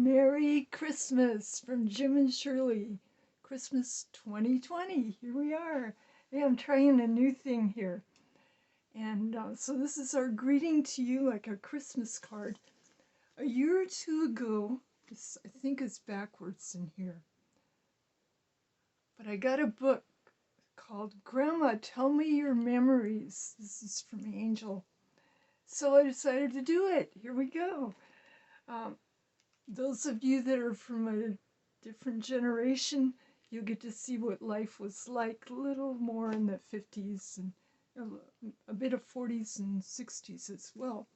Merry Christmas from Jim and Shirley. Christmas 2020. Here we are. Hey, I'm trying a new thing here. And so this is our greeting to you, like a Christmas card. A year or two ago, this I think is backwards in here, but I got a book called Grandma, Tell Me Your Memories. This is from Angel. So I decided to do it. Here we go. Um, those of you that are from a different generation, you'll get to see what life was like a little more in the 50s and a bit of 40s and 60s as well.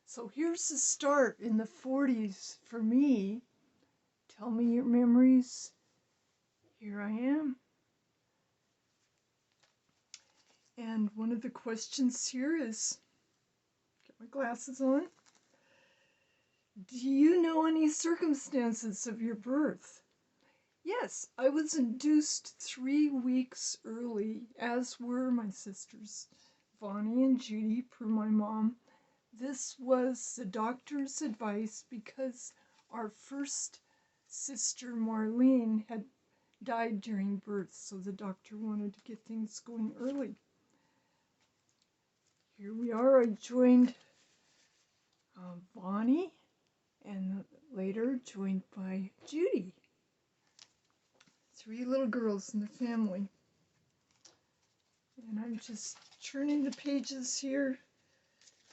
So here's the start in the 40s for me. Tell me your memories. Here I am. And one of the questions here is, get my glasses on. Do you know any circumstances of your birth? Yes, I was induced 3 weeks early, as were my sisters, Vonnie and Judy, per my mom. This was the doctor's advice because our first sister, Marlene, had died during birth, so the doctor wanted to get things going early. Here we are. I joined Vonnie and later joined by Judy. 3 little girls in the family. And I'm just turning the pages here.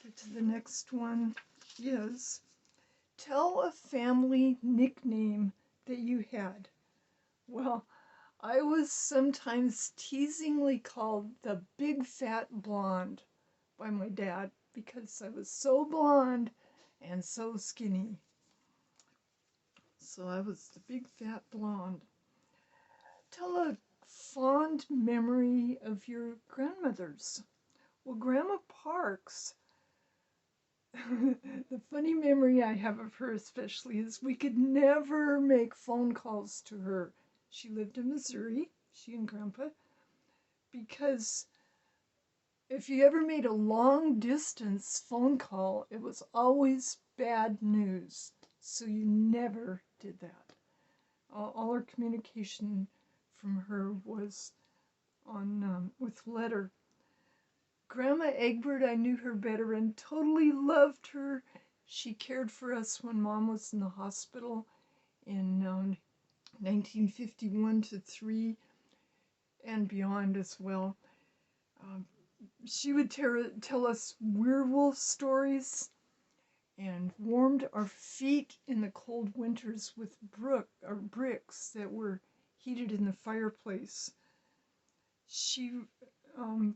Get to the next one. Is tell a family nickname that you had. Well, I was sometimes teasingly called the Big Fat Blonde by my dad because I was so blonde and so skinny. So I was the Big Fat Blonde. Tell a fond memory of your grandmother's. Well, Grandma Parks, the funny memory I have of her especially is we could never make phone calls to her. She lived in Missouri, she and Grandpa, because if you ever made a long distance phone call, it was always bad news. So you never did that. All our communication from her was on with letter. Grandma Egbert, I knew her better and totally loved her. She cared for us when Mom was in the hospital in 1951 to 3 and beyond as well. She would tell us werewolf stories and warmed our feet in the cold winters with bricks that were heated in the fireplace.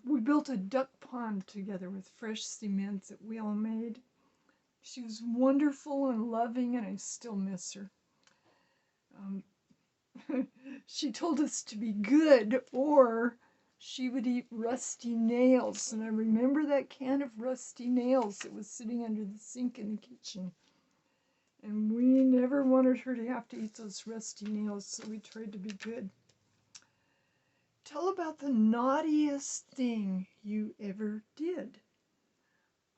We built a duck pond together with fresh cement that we all made. She was wonderful and loving, and I still miss her. She told us to be good, or she would eat rusty nails. And I remember that can of rusty nails that was sitting under the sink in the kitchen. And we never wanted her to have to eat those rusty nails, so we tried to be good. Tell about the naughtiest thing you ever did.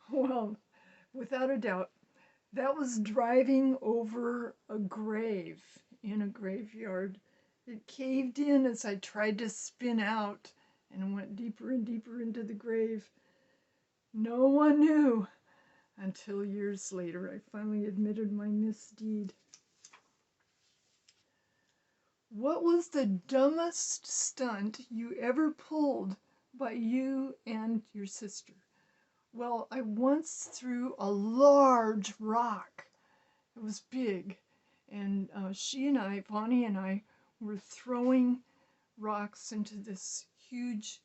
Well, without a doubt, that was driving over a grave in a graveyard. It caved in as I tried to spin out and went deeper and deeper into the grave. No one knew until years later I finally admitted my misdeed. What was the dumbest stunt you ever pulled by you and your sister? Well, I once threw a large rock. It was big. And she and I, Vonnie and I, were throwing rocks into this huge,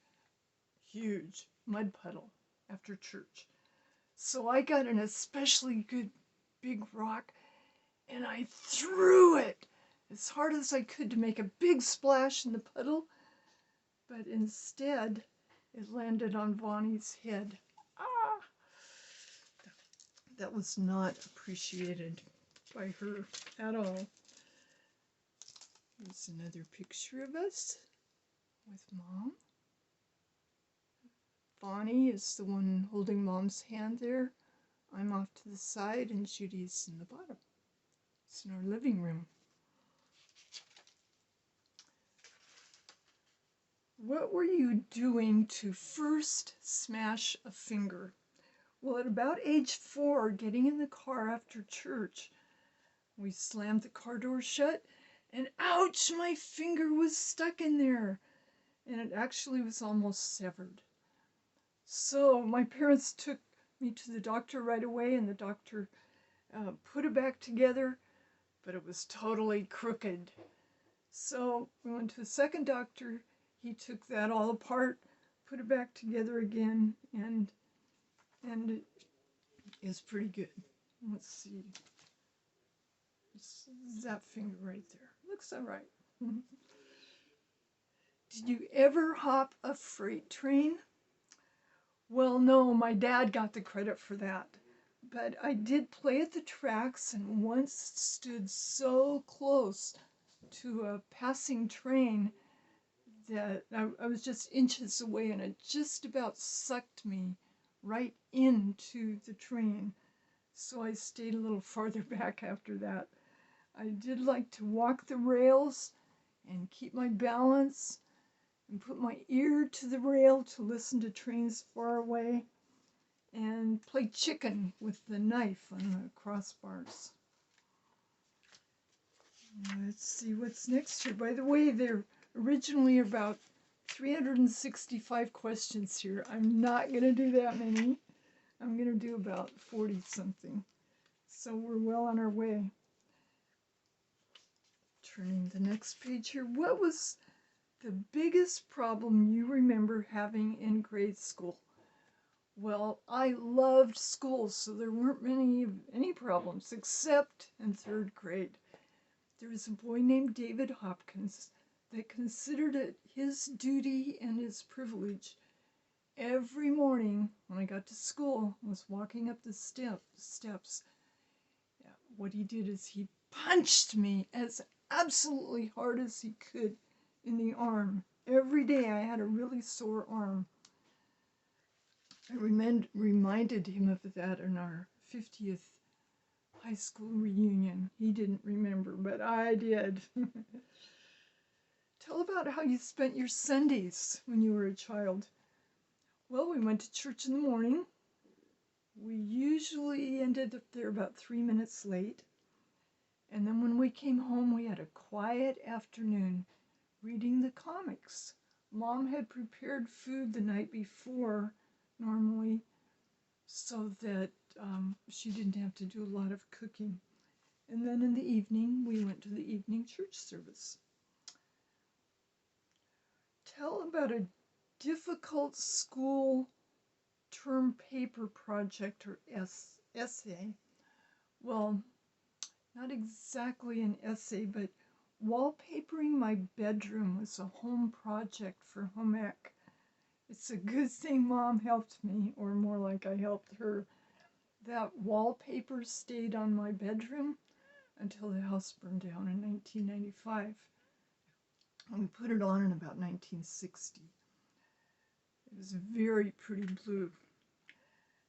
huge mud puddle after church. So I got an especially good big rock and I threw it as hard as I could to make a big splash in the puddle, but instead it landed on Vonnie's head. Ah! That was not appreciated by her at all. Here's another picture of us with Mom. Vonnie is the one holding Mom's hand there. I'm off to the side and Judy's in the bottom. It's in our living room. What were you doing to first smash a finger? Well, at about age 4, getting in the car after church, we slammed the car door shut, and ouch, my finger was stuck in there, and it actually was almost severed. So my parents took me to the doctor right away, and the doctor put it back together, but it was totally crooked. So we went to a second doctor. He took that all apart, put it back together again, and it is pretty good. Let's see. It's that finger right there. Looks all right. Did you ever hop a freight train? Well, no, my dad got the credit for that. But I did play at the tracks and once stood so close to a passing train that I was just inches away and it just about sucked me right into the train. So I stayed a little farther back after that. I did like to walk the rails and keep my balance and put my ear to the rail to listen to trains far away and play chicken with the knife on the crossbars. Let's see what's next here. By the way, there originally about 365 questions here. I'm not going to do that many. I'm going to do about 40 something. So we're well on our way. Turning the next page here. What was the biggest problem you remember having in grade school? Well, I loved school, so there weren't any problems except in 3rd grade. There was a boy named David Hopkins that considered it his duty and his privilege every morning when I got to school, I was walking up the steps. Yeah, what he did is he punched me as absolutely hard as he could in the arm. Every day I had a really sore arm. I reminded him of that in our 50th high school reunion. He didn't remember, but I did. Tell about how you spent your Sundays when you were a child. Well, we went to church in the morning. We usually ended up there about 3 minutes late. And then when we came home, we had a quiet afternoon reading the comics. Mom had prepared food the night before, normally, so that she didn't have to do a lot of cooking. And then in the evening, we went to the evening church service. Tell about a difficult school term paper project or essay. Well, not exactly an essay, but wallpapering my bedroom was a home project for home ec. It's a good thing Mom helped me, or more like I helped her. That wallpaper stayed on my bedroom until the house burned down in 1995. And we put it on in about 1960. It was very pretty blue.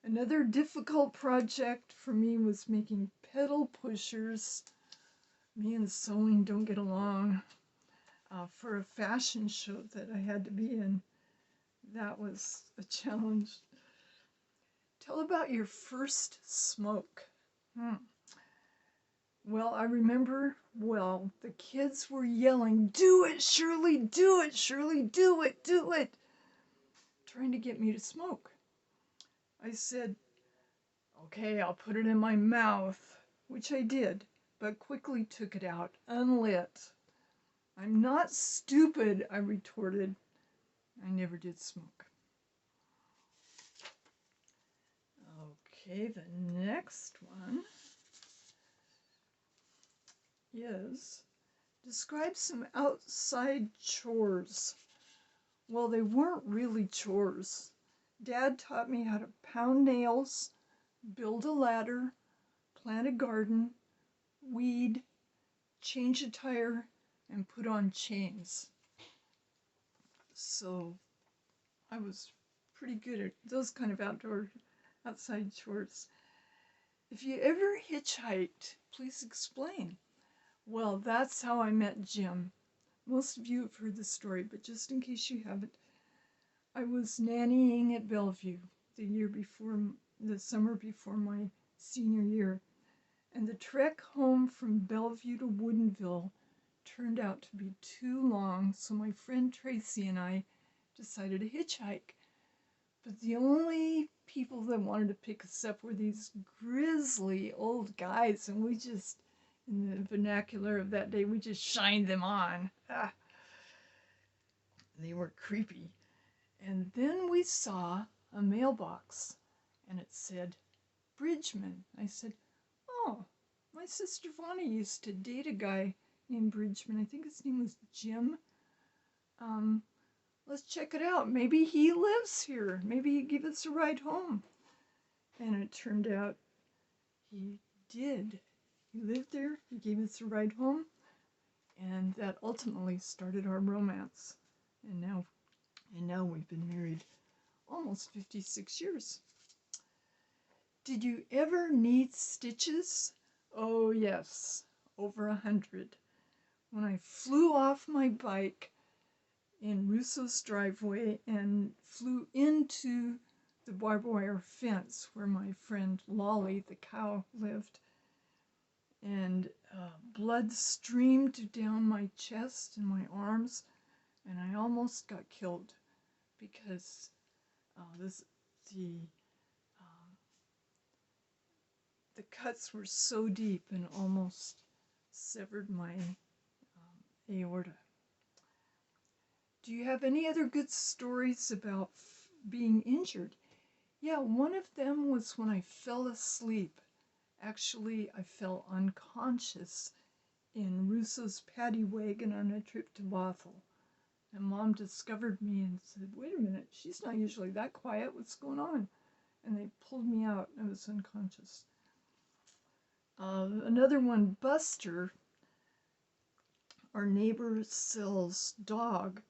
Another difficult project for me was making pedal pushers. Me and sewing don't get along. For a fashion show that I had to be in. That was a challenge. Tell about your first smoke. Well, I remember, the kids were yelling, "Do it, Shirley, do it, Shirley, do it, do it," trying to get me to smoke. I said, "Okay, I'll put it in my mouth," which I did, but quickly took it out, unlit. "I'm not stupid," I retorted. I never did smoke. Okay, the next one is describe some outside chores. Well, they weren't really chores. Dad taught me how to pound nails, build a ladder, plant a garden, weed, change a tire, and put on chains. So I was pretty good at those kind of outside chores. If you ever hitchhiked, please explain. Well, that's how I met Jim. Most of you have heard the story, but just in case you haven't, I was nannying at Bellevue the summer before my senior year. And the trek home from Bellevue to Woodinville turned out to be too long, so my friend Tracy and I decided to hitchhike. But the only people that wanted to pick us up were these grizzly old guys, and we just, in the vernacular of that day, we just shined them on. They were creepy. And then we saw a mailbox, and it said, Bridgman. I said, oh, my sister Vonnie used to date a guy named Bridgman. I think his name was Jim. Let's check it out. Maybe he lives here. Maybe he'd give us a ride home. And it turned out he did. He lived there. He gave us a ride home. And that ultimately started our romance. And now we've been married almost 56 years. Did you ever need stitches? Oh yes, over 100. When I flew off my bike in Russo's driveway and flew into the barbed wire fence where my friend Lolly, the cow, lived, and blood streamed down my chest and my arms, and I almost got killed because the cuts were so deep and almost severed my aorta. Do you have any other good stories about being injured? Yeah, one of them was when I fell asleep. Actually, I fell unconscious in Russo's paddy wagon on a trip to Bothell. And Mom discovered me and said, wait a minute, she's not usually that quiet. What's going on? And they pulled me out. I was unconscious. Another one, Buster, our neighbor Sill's dog,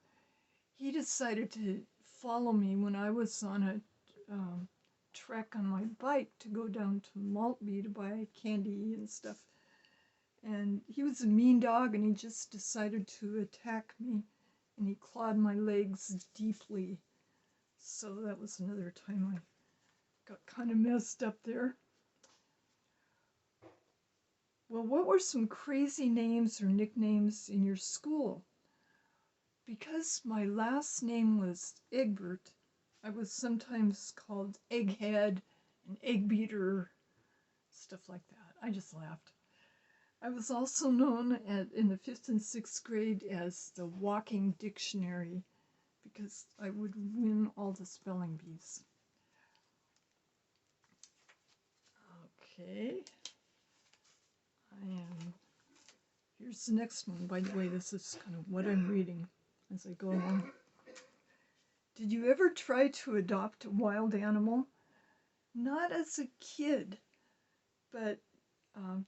he decided to follow me when I was on a trek on my bike to go down to Maltby to buy candy and stuff. And he was a mean dog, and he just decided to attack me, and he clawed my legs deeply. So that was another time I got kind of messed up there. Well, what were some crazy names or nicknames in your school? Because my last name was Egbert, I was sometimes called Egghead and Eggbeater, stuff like that. I just laughed. I was also known in the 5th and 6th grade as the walking dictionary because I would win all the spelling bees. Okay. Here's the next one. By the way, this is kind of what I'm reading as I go along. Did you ever try to adopt a wild animal? Not as a kid, but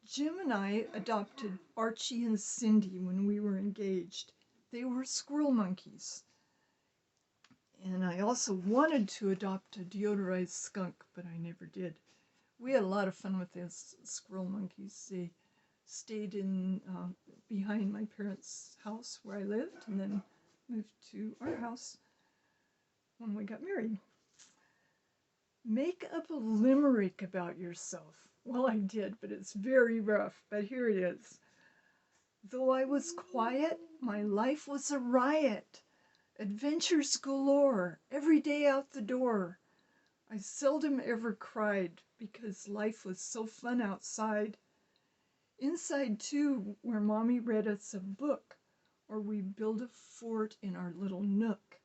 Jim and I adopted Archie and Cindy when we were engaged. They were squirrel monkeys. And I also wanted to adopt a deodorized skunk, but I never did. We had a lot of fun with those squirrel monkeys. They stayed in behind my parents' house where I lived, and then moved to our house when we got married. Make up a limerick about yourself. Well, I did, but it's very rough, but here it is. Though I was quiet, my life was a riot. Adventures galore, every day out the door. I seldom ever cried because life was so fun outside. Inside, too, where Mommy read us a book, or we build a fort in our little nook.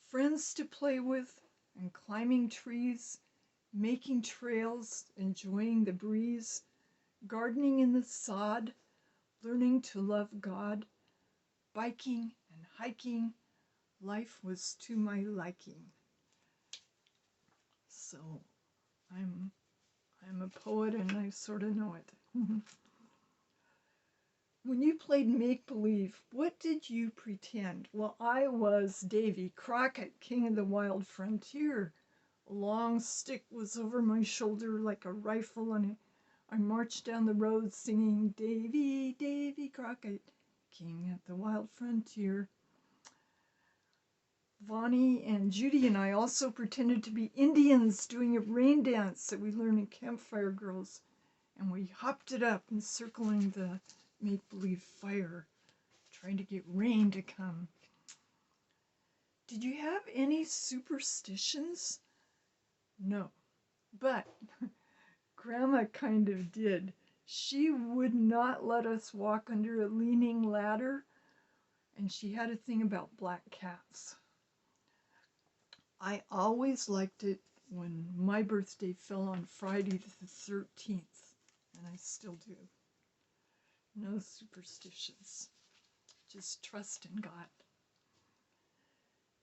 Friends to play with, and climbing trees, making trails, enjoying the breeze, gardening in the sod, learning to love God, biking and hiking, life was to my liking. So, I'm a poet and I sort of know it. When you played make-believe, what did you pretend? Well, I was Davy Crockett, King of the Wild Frontier. A long stick was over my shoulder like a rifle, and I marched down the road singing, Davy, Davy Crockett, king at the wild frontier. Vonnie and Judy and I also pretended to be Indians doing a rain dance that we learned in Campfire Girls, and we hopped it up, encircling the make-believe fire, trying to get rain to come. Did you have any superstitions? No, but Grandma kind of did. She would not let us walk under a leaning ladder, and she had a thing about black cats. I always liked it when my birthday fell on Friday the 13th, and I still do. No superstitions, just trust in God.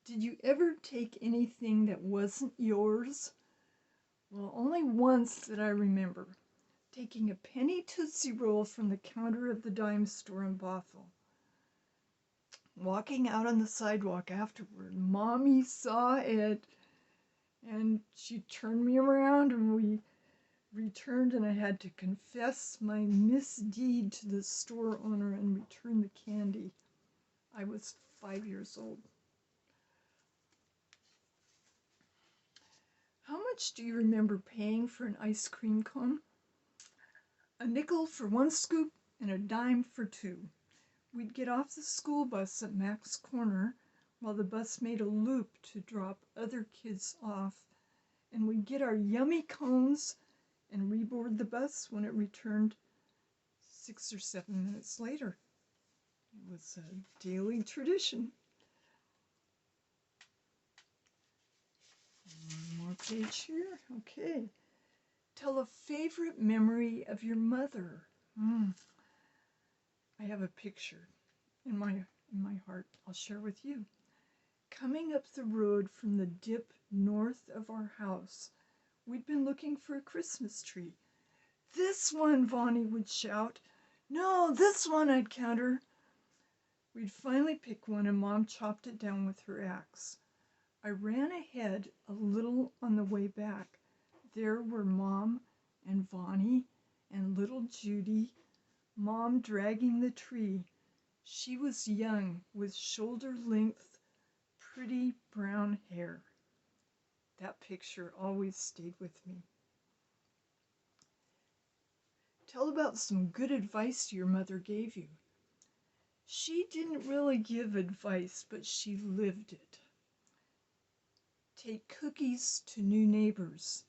Did you ever take anything that wasn't yours? Well, only once that I remember. Taking a penny Tootsie Roll from the counter of the dime store in Bothell. Walking out on the sidewalk afterward, Mommy saw it, and she turned me around, and we returned, and I had to confess my misdeed to the store owner and return the candy. I was 5 years old. How much do you remember paying for an ice cream cone? A nickel for 1 scoop and a dime for 2. We'd get off the school bus at Mac's Corner while the bus made a loop to drop other kids off, and we'd get our yummy cones and reboard the bus when it returned 6 or 7 minutes later. It was a daily tradition. One more page here. Okay. Tell a favorite memory of your mother. I have a picture in my heart I'll share with you. Coming up the road from the dip north of our house, we'd been looking for a Christmas tree. This one, Vonnie would shout. No, this one, I'd counter. We'd finally pick one, and Mom chopped it down with her axe. I ran ahead a little on the way back. There were Mom and Vonnie and little Judy, Mom dragging the tree. She was young, with shoulder-length, pretty brown hair. That picture always stayed with me. Tell about some good advice your mother gave you. She didn't really give advice, but she lived it. Take cookies to new neighbors.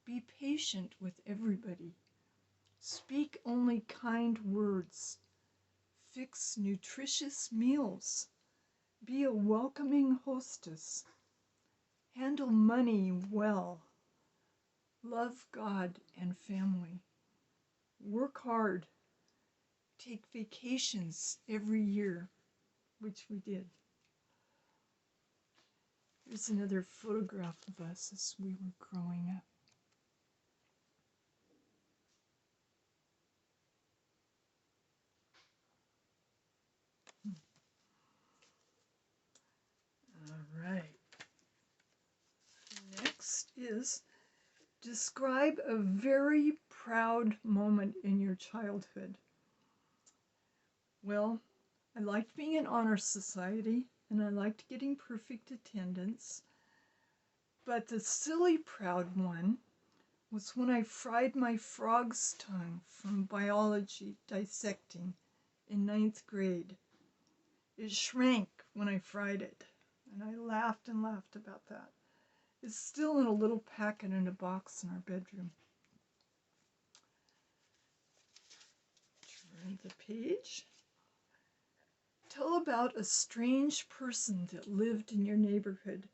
Be patient with everybody. Speak only kind words. Fix nutritious meals. Be a welcoming hostess. Handle money well. Love God and family. Work hard. Take vacations every year, which we did. Here's another photograph of us as we were growing up. All right. Next is describe a very proud moment in your childhood. Well, I liked being in honor society, and I liked getting perfect attendance. But the silly proud one was when I fried my frog's tongue from biology dissecting in 9th grade. It shrank when I fried it, and I laughed and laughed about that. It's still in a little packet in a box in our bedroom. Turn the page. Tell about a strange person that lived in your neighborhood.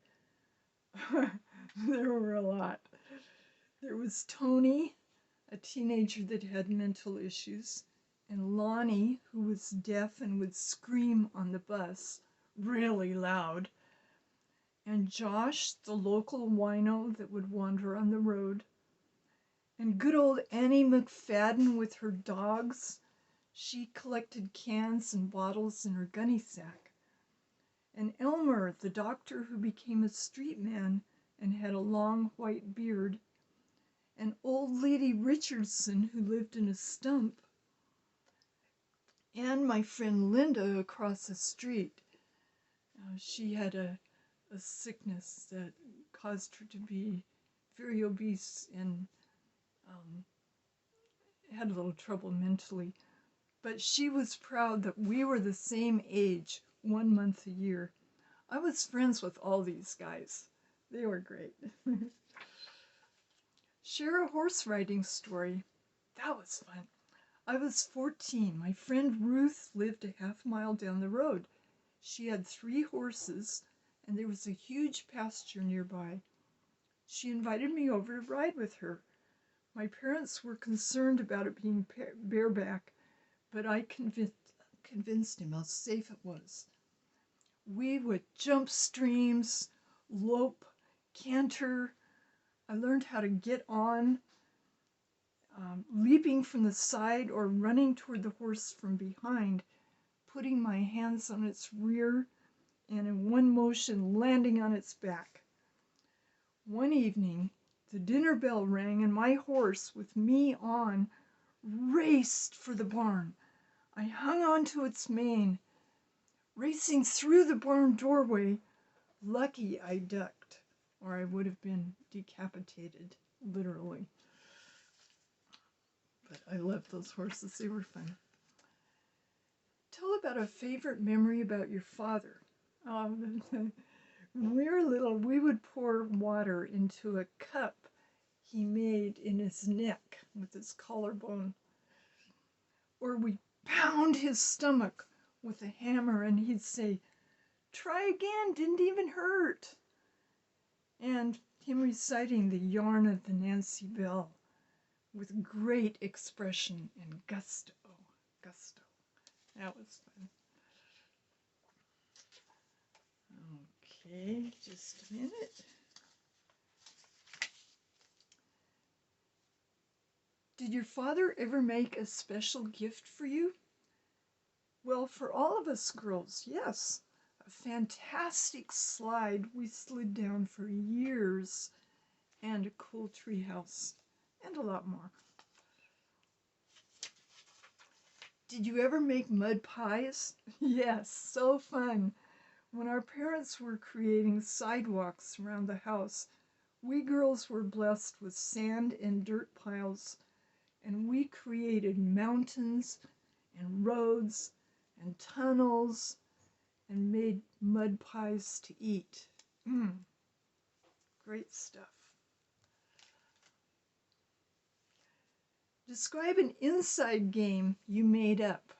There were a lot. There was Tony, a teenager that had mental issues, and Lonnie, who was deaf and would scream on the bus really loud, and Josh, the local wino that would wander on the road, and good old Annie McFadden with her dogs. She collected cans and bottles in her gunny sack. And Elmer, the doctor who became a street man, and had a long white beard, and old lady Richardson, who lived in a stump, and my friend Linda across the street. She had a sickness that caused her to be very obese and had a little trouble mentally. But she was proud that we were the same age, 1 month a year. I was friends with all these guys. They were great. Share a horse riding story. That was fun. I was 14. My friend Ruth lived a half-mile down the road. She had 3 horses, and there was a huge pasture nearby. She invited me over to ride with her. My parents were concerned about it being bareback, but I convinced him how safe it was. We would jump streams, lope, canter. I learned how to get on, leaping from the side or running toward the horse from behind, putting my hands on its rear, and in one motion landing on its back. One evening, the dinner bell rang and my horse, with me on, raced for the barn. I hung on to its mane. Racing through the barn doorway, lucky I ducked, or I would have been decapitated, literally. But I loved those horses. They were fun. Tell about a favorite memory about your father. When we were little, we would pour water into a cup he made in his neck with his collarbone. Or we'd pound his stomach with a hammer and he'd say, "Try again, didn't even hurt." And him reciting the yarn of the Nancy Bell with great expression and gusto. Gusto. That was fun. Okay, just a minute. Did your father ever make a special gift for you? Well, for all of us girls, yes. A fantastic slide we slid down for years, and a cool tree house, and a lot more. Did you ever make mud pies? Yes, so fun. When our parents were creating sidewalks around the house, we girls were blessed with sand and dirt piles, and we created mountains and roads and tunnels and made mud pies to eat. Great stuff. Describe an inside game you made up.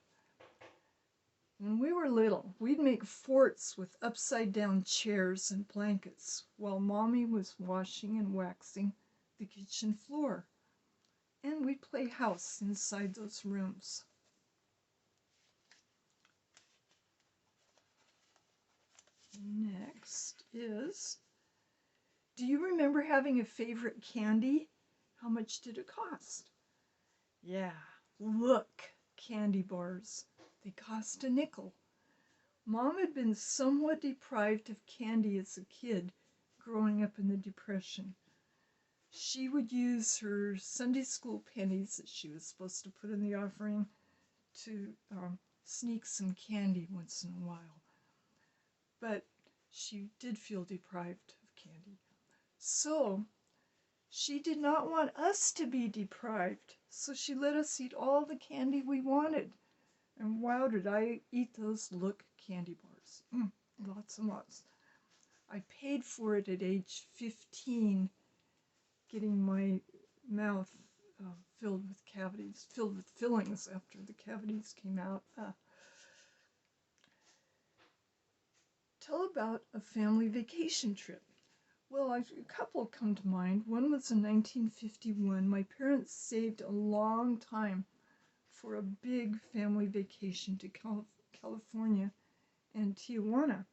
When we were little, we'd make forts with upside-down chairs and blankets while Mommy was washing and waxing the kitchen floor. And we'd play house inside those rooms. Next is, do you remember having a favorite candy? How much did it cost? Yeah, look, candy bars. They cost a nickel. Mom had been somewhat deprived of candy as a kid growing up in the Depression. She would use her Sunday school pennies that she was supposed to put in the offering to sneak some candy once in a while. But she did feel deprived of candy. So she did not want us to be deprived, so she let us eat all the candy we wanted. And wow, did I eat those Look candy bars. Lots and lots. I paid for it at age 15, getting my mouth filled with cavities, filled with fillings after the cavities came out. Tell about a family vacation trip. Well, a couple come to mind. One was in 1951. My parents saved a long time for a big family vacation to California and Tijuana.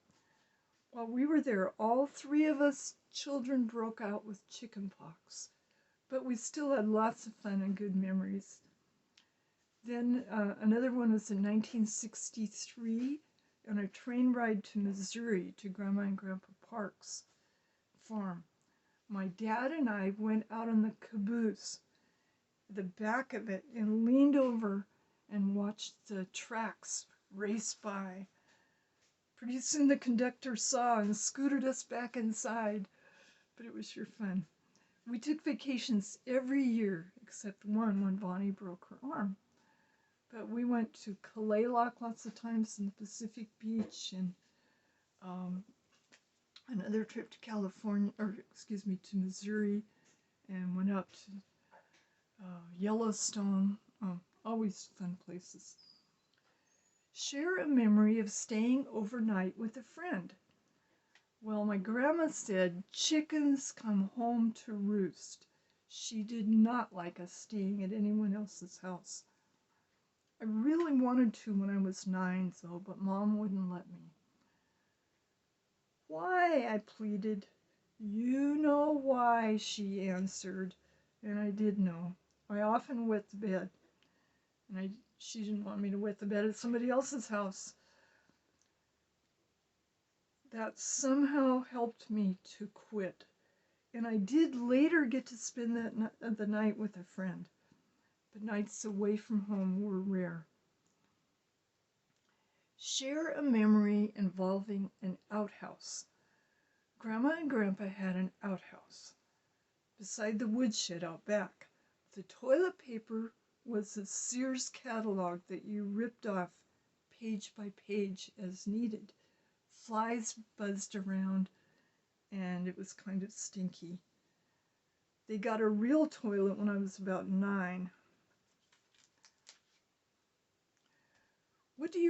While we were there, all 3 of us children broke out with chicken pox, but we still had lots of fun and good memories. Then another one was in 1963 on a train ride to Missouri to Grandma and Grandpa Park's farm. My dad and I went out on the caboose, the back of it, and leaned over and watched the tracks race by. Pretty soon the conductor saw and scooted us back inside, but it was sure fun. We took vacations every year except one when Bonnie broke her arm. But we went to Kalaloch lots of times in the Pacific Beach, and um, another trip to California, or excuse me, to Missouri, and went out to Yellowstone. Always fun places. Share a memory of staying overnight with a friend. Well, my grandma said chickens come home to roost. She did not like us staying at anyone else's house. I really wanted to when I was 9, though, but Mom wouldn't let me. Why? I pleaded. You know why, she answered, and I did know. I often wet the bed, and she didn't want me to wet the bed at somebody else's house. That somehow helped me to quit, and I did later get to spend the night with a friend, but nights away from home were rare. Share a memory involving an outhouse. Grandma and Grandpa had an outhouse beside the woodshed out back. The toilet paper was a Sears catalog that you ripped off page by page as needed. Flies buzzed around, and it was kind of stinky. They got a real toilet when I was about 9. What do you